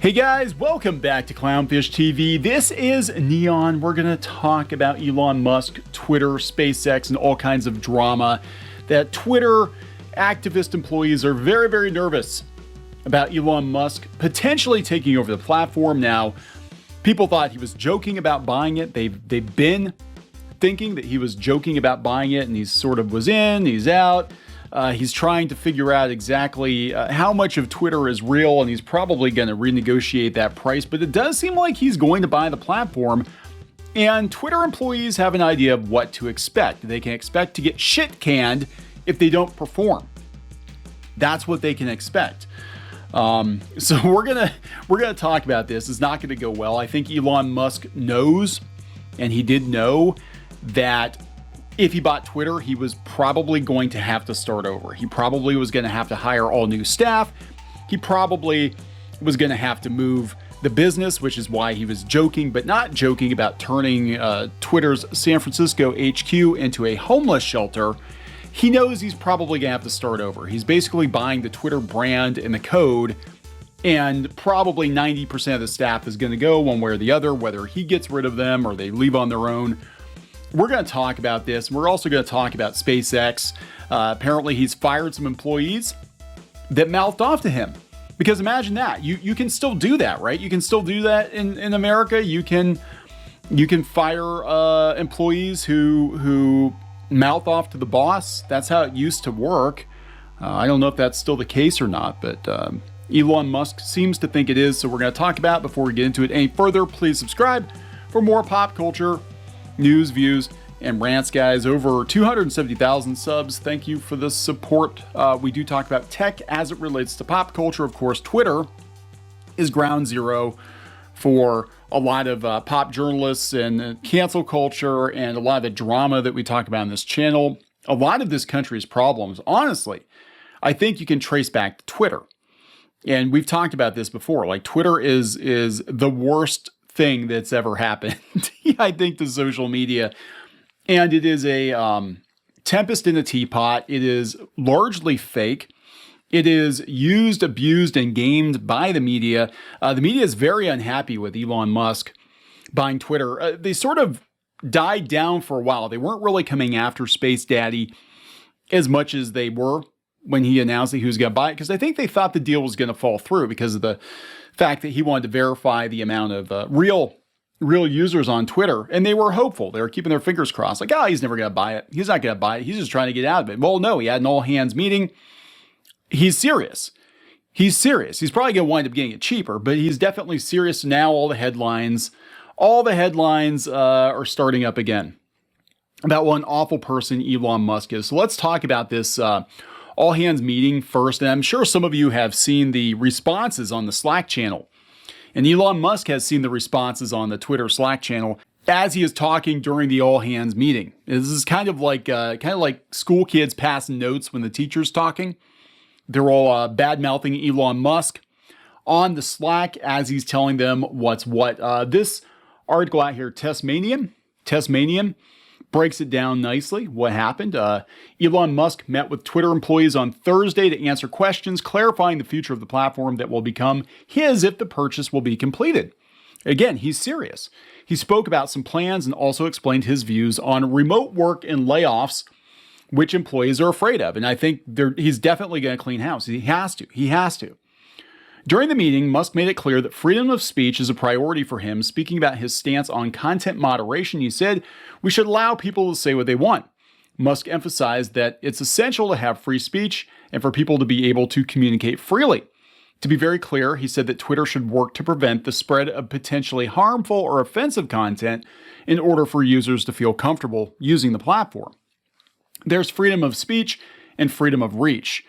Hey guys, welcome back to Clownfish TV. This is Neon. We're going to talk about Elon Musk, Twitter, SpaceX, and all kinds of drama. That Twitter activist employees are very, very nervous about Elon Musk potentially taking over the platform. Now, people thought he was joking about buying it. They've been thinking that he was joking about buying it, and he sort of was in, he's out. He's trying to figure out exactly how much of Twitter is real, and he's probably going to renegotiate that price. But it does seem like he's going to buy the platform, and Twitter employees have an idea of what to expect. They can expect to get shit canned if they don't perform. That's what they can expect. So we're gonna talk about this. It's not going to go well. I think Elon Musk knows, and he did know that if he bought Twitter, he was probably going to have to start over. He probably was going to have to hire all new staff. He probably was going to have to move the business, which is why he was joking, but not joking about turning Twitter's San Francisco HQ into a homeless shelter. He knows he's probably going to have to start over. He's basically buying the Twitter brand and the code, and probably 90% of the staff is going to go one way or the other, whether he gets rid of them or they leave on their own. We're going to talk about this. We're also going to talk about SpaceX. Apparently, he's fired some employees that mouthed off to him. Because imagine that. You can still do that, right? You can still do that in America. You can fire employees who mouth off to the boss. That's how it used to work. I don't know if that's still the case or not, but Elon Musk seems to think it is. So we're going to talk about it. Before we get into it any further, please subscribe for more pop culture news, views, and rants, guys. Over 270,000 subs. Thank you for the support. We do talk about tech as it relates to pop culture. Of course, Twitter is ground zero for a lot of pop journalists and cancel culture and a lot of the drama that we talk about on this channel. A lot of this country's problems, honestly, I think you can trace back to Twitter. And we've talked about this before. Like, Twitter is the worst thing that's ever happened, I think, to social media. And it is a tempest in a teapot. It is largely fake. It is used, abused, and gamed by the media. The media is very unhappy with Elon Musk buying Twitter. They sort of died down for a while. They weren't really coming after Space Daddy as much as they were when he announced that he was going to buy it, because I think they thought the deal was going to fall through because of the fact that he wanted to verify the amount of real users on Twitter, and they were hopeful. They were keeping their fingers crossed, like, oh, he's never going to buy it. He's not going to buy it. He's just trying to get out of it. Well, no, he had an all-hands meeting. He's serious. He's serious. He's probably going to wind up getting it cheaper, but he's definitely serious now. All the headlines are starting up again about what an awful person Elon Musk is. So let's talk about this all hands meeting first. And I'm sure some of you have seen the responses on the Slack channel. And Elon Musk has seen the responses on the Twitter Slack channel as he is talking during the all hands meeting. This is kind of like school kids passing notes when the teacher's talking. They're all bad mouthing Elon Musk on the Slack as he's telling them what's what. This article out here, Tasmanian, breaks it down nicely. What happened? Elon Musk met with Twitter employees on Thursday to answer questions, clarifying the future of the platform that will become his if the purchase will be completed. Again, he's serious. He spoke about some plans and also explained his views on remote work and layoffs, which employees are afraid of. And I think he's definitely going to clean house. He has to. During the meeting, Musk made it clear that freedom of speech is a priority for him. Speaking about his stance on content moderation, he said, "We should allow people to say what they want." Musk emphasized that it's essential to have free speech and for people to be able to communicate freely. To be very clear, he said that Twitter should work to prevent the spread of potentially harmful or offensive content in order for users to feel comfortable using the platform. There's freedom of speech and freedom of reach.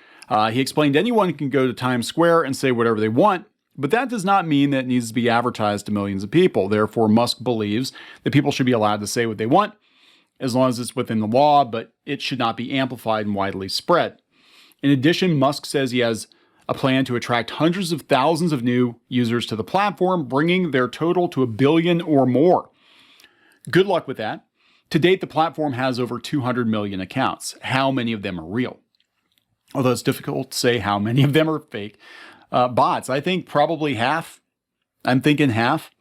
He explained anyone can go to Times Square and say whatever they want, but that does not mean that it needs to be advertised to millions of people. Therefore, Musk believes that people should be allowed to say what they want as long as it's within the law, but it should not be amplified and widely spread. In addition, Musk says he has a plan to attract hundreds of thousands of new users to the platform, bringing their total to 1 billion or more. Good luck with that. To date, the platform has over 200 million accounts. How many of them are real? Although it's difficult to say how many of them are fake bots. I think probably half I'm thinking half.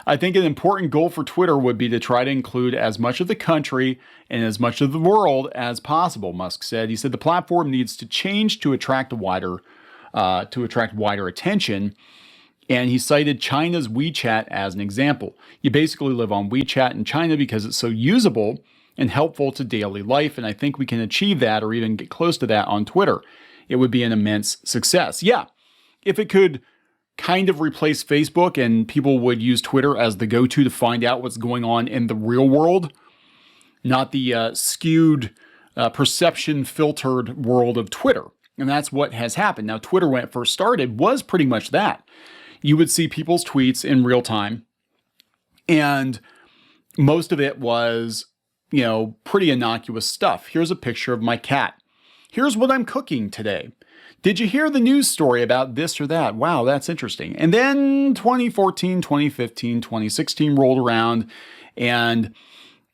I think an important goal for Twitter would be to try to include as much of the country and as much of the world as possible, Musk said. He said the platform needs to change to attract wider attention. And he cited China's WeChat as an example. You basically live on WeChat in China because it's so usable and helpful to daily life. And I think we can achieve that or even get close to that on Twitter. It would be an immense success. Yeah, if it could kind of replace Facebook and people would use Twitter as the go-to to find out what's going on in the real world, not the skewed, perception-filtered world of Twitter. And that's what has happened. Now, Twitter, when it first started, was pretty much that. You would see people's tweets in real time, and most of it was, pretty innocuous stuff. Here's a picture of my cat. Here's what I'm cooking today. Did you hear the news story about this or that? Wow, that's interesting. And then 2014, 2015, 2016 rolled around, and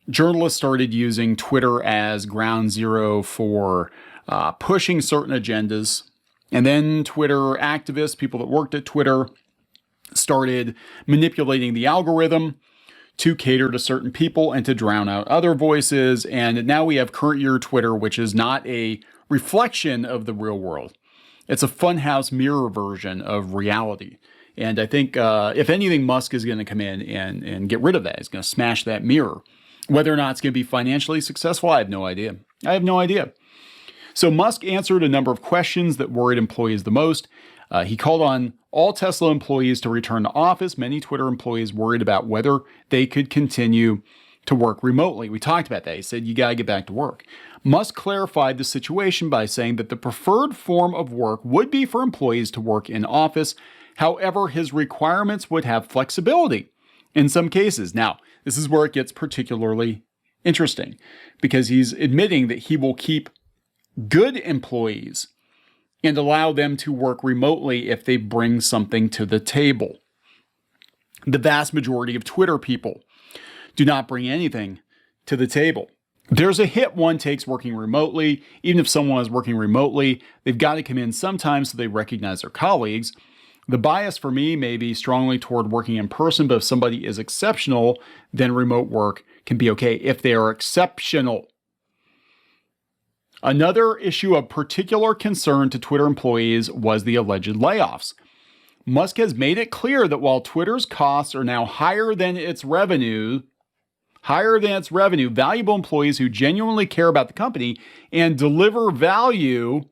journalists started using Twitter as ground zero for pushing certain agendas. And then Twitter activists, people that worked at Twitter, started manipulating the algorithm to cater to certain people and to drown out other voices. And now we have current year Twitter, which is not a reflection of the real world. It's a funhouse mirror version of reality. And I think, if anything, Musk is going to come in and get rid of that. He's going to smash that mirror. Whether or not it's going to be financially successful, I have no idea. So Musk answered a number of questions that worried employees the most. He called on all Tesla employees to return to office. Many Twitter employees worried about whether they could continue to work remotely. We talked about that. He said, you got to get back to work. Musk clarified the situation by saying that the preferred form of work would be for employees to work in office. However, his requirements would have flexibility in some cases. Now, this is where it gets particularly interesting because he's admitting that he will keep good employees and allow them to work remotely if they bring something to the table. The vast majority of Twitter people do not bring anything to the table. There's a hit one takes working remotely. Even if someone is working remotely, they've got to come in sometimes so they recognize their colleagues. The bias for me may be strongly toward working in person, but if somebody is exceptional, then remote work can be okay if they are exceptional. Another issue of particular concern to Twitter employees was the alleged layoffs. Musk has made it clear that while Twitter's costs are now higher than its revenue, valuable employees who genuinely care about the company and deliver value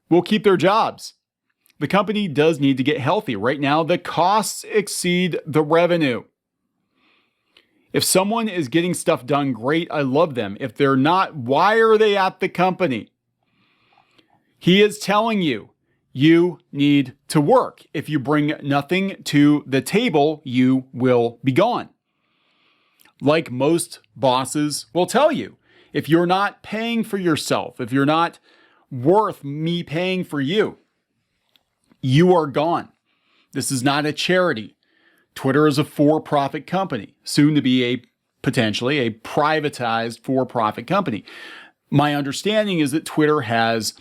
will keep their jobs. The company does need to get healthy. Right now, the costs exceed the revenue. If someone is getting stuff done, great, I love them. If they're not, why are they at the company? He is telling you, you need to work. If you bring nothing to the table, you will be gone. Like most bosses will tell you, if you're not paying for yourself, if you're not worth me paying for you, you are gone. This is not a charity. Twitter is a for-profit company, soon to be potentially a privatized for-profit company. My understanding is that Twitter has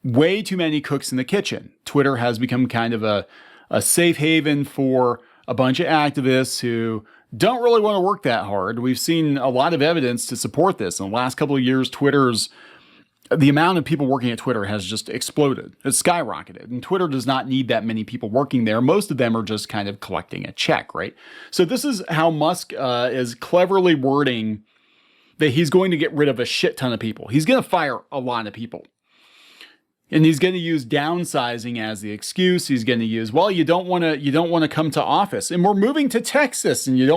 way too many cooks in the kitchen. Twitter has become kind of a safe haven for a bunch of activists who don't really want to work that hard. We've seen a lot of evidence to support this. In the last couple of years, the amount of people working at Twitter has just exploded. It's skyrocketed. And Twitter does not need that many people working there. Most of them are just kind of collecting a check, right? So this is how Musk is cleverly wording that he's going to get rid of a shit ton of people. He's going to fire a lot of people. And he's going to use downsizing as the excuse. He's going to use, well, you don't want to come to office. And we're moving to Texas and I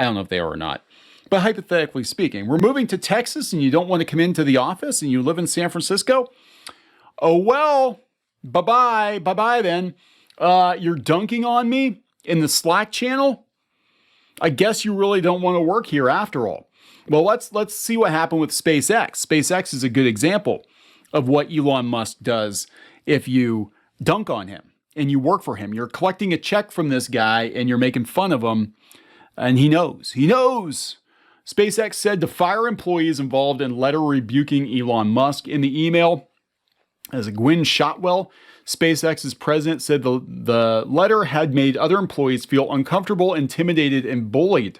don't know if they are or not. But hypothetically speaking, we're moving to Texas and you don't want to come into the office and you live in San Francisco? Oh, well, bye-bye then. You're dunking on me in the Slack channel? I guess you really don't want to work here after all. Well, let's see what happened with SpaceX. SpaceX is a good example of what Elon Musk does if you dunk on him and you work for him. You're collecting a check from this guy and you're making fun of him, and he knows. SpaceX said to fire employees involved in letter rebuking Elon Musk. In the email, As Gwynne Shotwell, SpaceX's president, said the letter had made other employees feel uncomfortable, intimidated, and bullied.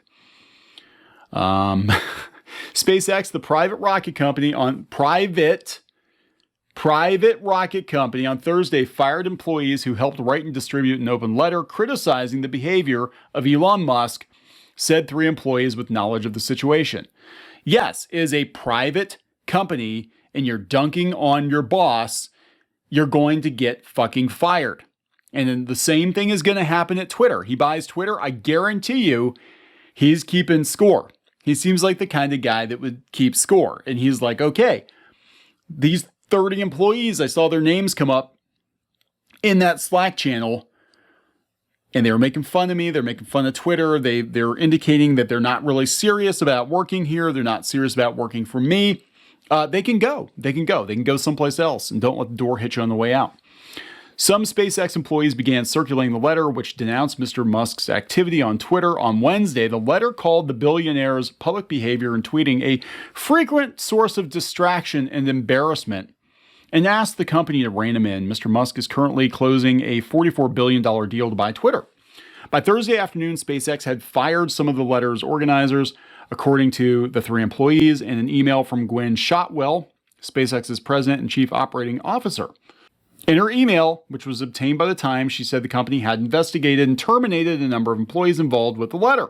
SpaceX, the private rocket company on Thursday fired employees who helped write and distribute an open letter criticizing the behavior of Elon Musk, said 3 employees with knowledge of the situation. Yes, it is a private company and you're dunking on your boss, you're going to get fucking fired. And then the same thing is going to happen at Twitter. He buys Twitter. I guarantee you he's keeping score. He seems like the kind of guy that would keep score. And he's like, okay, these 30 employees, I saw their names come up in that Slack channel and they were making fun of me. They're making fun of Twitter. They're indicating that they're not really serious about working here. They're not serious about working for me. They can go. They can go someplace else and don't let the door hit you on the way out. Some SpaceX employees began circulating the letter, which denounced Mr. Musk's activity on Twitter on Wednesday. The letter called the billionaire's public behavior and tweeting a frequent source of distraction and embarrassment and asked the company to rein him in. Mr. Musk is currently closing a $44 billion deal to buy Twitter. By Thursday afternoon, SpaceX had fired some of the letter's organizers, according to the 3 employees, in an email from Gwynne Shotwell, SpaceX's president and chief operating officer. In her email, which was obtained by the Times, she said the company had investigated and terminated a number of employees involved with the letter.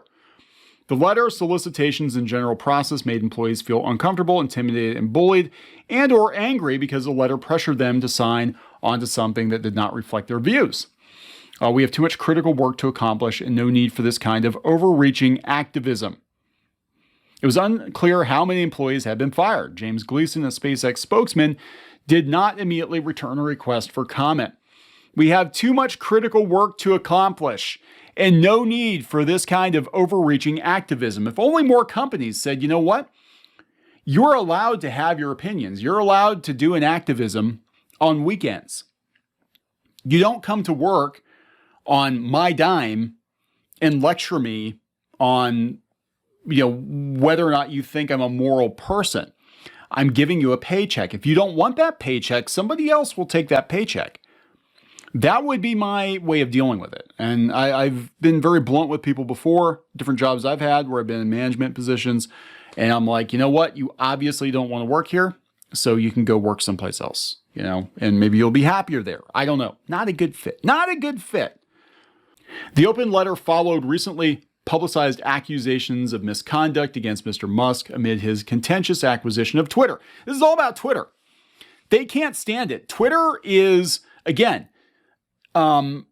The letter, solicitations, and general process made employees feel uncomfortable, intimidated, and bullied, and or angry because the letter pressured them to sign onto something that did not reflect their views. We have too much critical work to accomplish and no need for this kind of overreaching activism. It was unclear how many employees had been fired. James Gleason, a SpaceX spokesman, did not immediately return a request for comment. We have too much critical work to accomplish and no need for this kind of overreaching activism. If only more companies said, you know what? You're allowed to have your opinions. You're allowed to do an activism on weekends. You don't come to work on my dime and lecture me on, whether or not you think I'm a moral person. I'm giving you a paycheck. If you don't want that paycheck, somebody else will take that paycheck. That would be my way of dealing with it. And I've been very blunt with people before, different jobs I've had where I've been in management positions. And I'm like, you know what? You obviously don't want to work here, so you can go work someplace else, and maybe you'll be happier there. I don't know. Not a good fit. Not a good fit. The open letter followed recently publicized accusations of misconduct against Mr. Musk amid his contentious acquisition of Twitter. This is all about Twitter. They can't stand it. Twitter is, again, and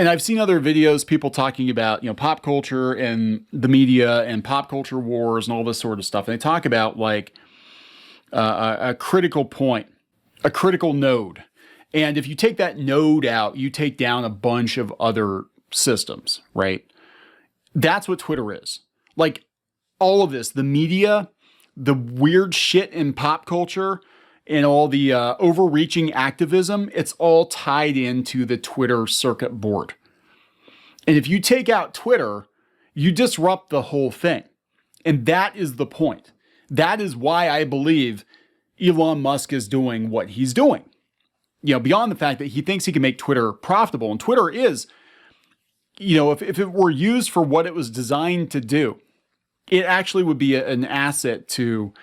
I've seen other videos, people talking about, pop culture and the media and pop culture wars and all this sort of stuff. And they talk about like a critical point, a critical node. And if you take that node out, you take down a bunch of other systems, right? That's what Twitter is. Like all of this, the media, the weird shit in pop culture, and all the overreaching activism, it's all tied into the Twitter circuit board. And if you take out Twitter, you disrupt the whole thing. And that is the point. That is why I believe Elon Musk is doing what he's doing. Beyond the fact that he thinks he can make Twitter profitable. And Twitter is, if it were used for what it was designed to do, it actually would be an asset to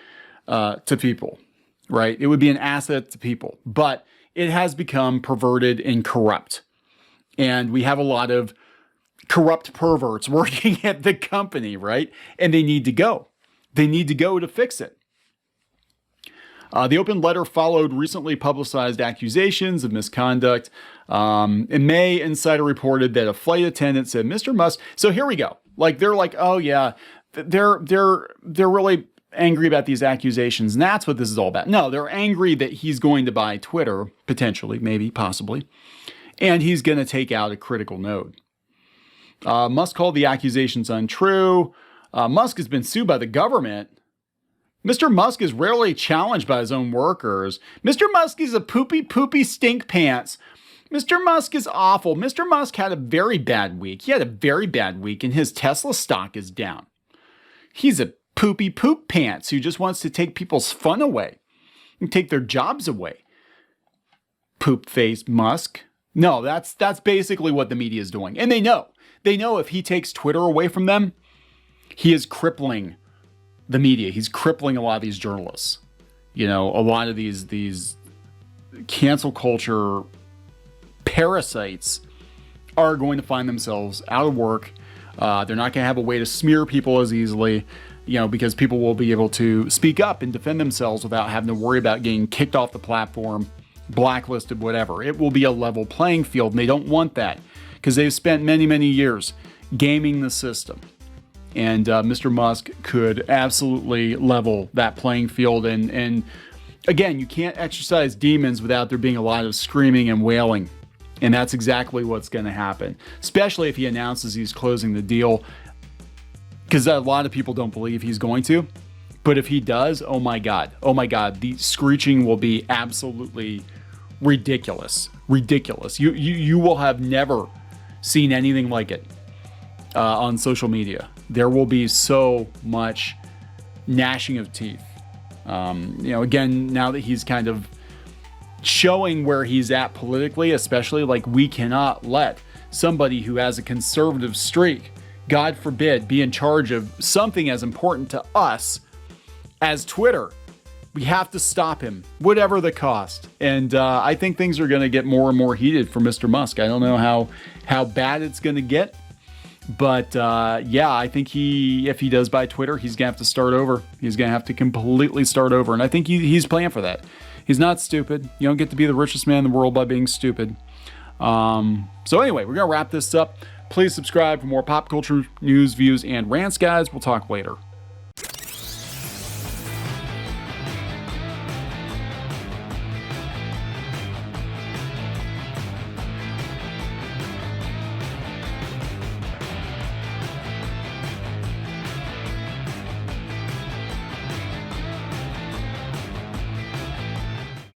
people. Right? It would be an asset to people, but it has become perverted and corrupt. And we have a lot of corrupt perverts working at the company, right? And they need to go. They need to go to fix it. The open letter followed recently publicized accusations of misconduct. In May, Insider reported that a flight attendant said, Mr. Musk. So here we go. Like, they're like, oh yeah, they're really angry about these accusations. And that's what this is all about. No, they're angry that he's going to buy Twitter, potentially, maybe, possibly. And he's going to take out a critical node. Musk called the accusations untrue. Musk has been sued by the government. Mr. Musk is rarely challenged by his own workers. Mr. Musk is a poopy stink pants. Mr. Musk is awful. Mr. Musk had a very bad week. He had a very bad week and his Tesla stock is down. He's a poopy poop pants who just wants to take people's fun away and take their jobs away. poop-faced Musk. No, that's basically what the media is doing. And they know. They know if he takes Twitter away from them, he is crippling the media. He's crippling a lot of these journalists. You know, a lot of these cancel culture parasites are going to find themselves out of work. They're not going to have a way to smear people as easily, you know, because people will be able to speak up and defend themselves without having to worry about getting kicked off the platform, blacklisted, whatever. It will be a level playing field, and they don't want that because they've spent many, many years gaming the system. And Mr. Musk could absolutely level that playing field. And again, you can't exercise demons without there being a lot of screaming and wailing. And that's exactly what's going to happen, especially if he announces he's closing the deal, because a lot of people don't believe he's going to. But if he does, oh my God, the screeching will be absolutely ridiculous. You will have never seen anything like it on social media. There will be so much gnashing of teeth. You know, again, now that he's kind of showing where he's at politically, especially, like, we cannot let somebody who has a conservative streak, God forbid, be in charge of something as important to us as Twitter. We have to stop him, whatever the cost. And I think things are going to get more and more heated for Mr. Musk. I don't know how bad it's going to get. But yeah, I think if he does buy Twitter, he's going to have to start over. He's going to have to completely start over. And I think he's playing for that. He's not stupid. You don't get to be the richest man in the world by being stupid. So anyway, we're going to wrap this up. Please subscribe for more pop culture news, views, and rants, guys. We'll talk later.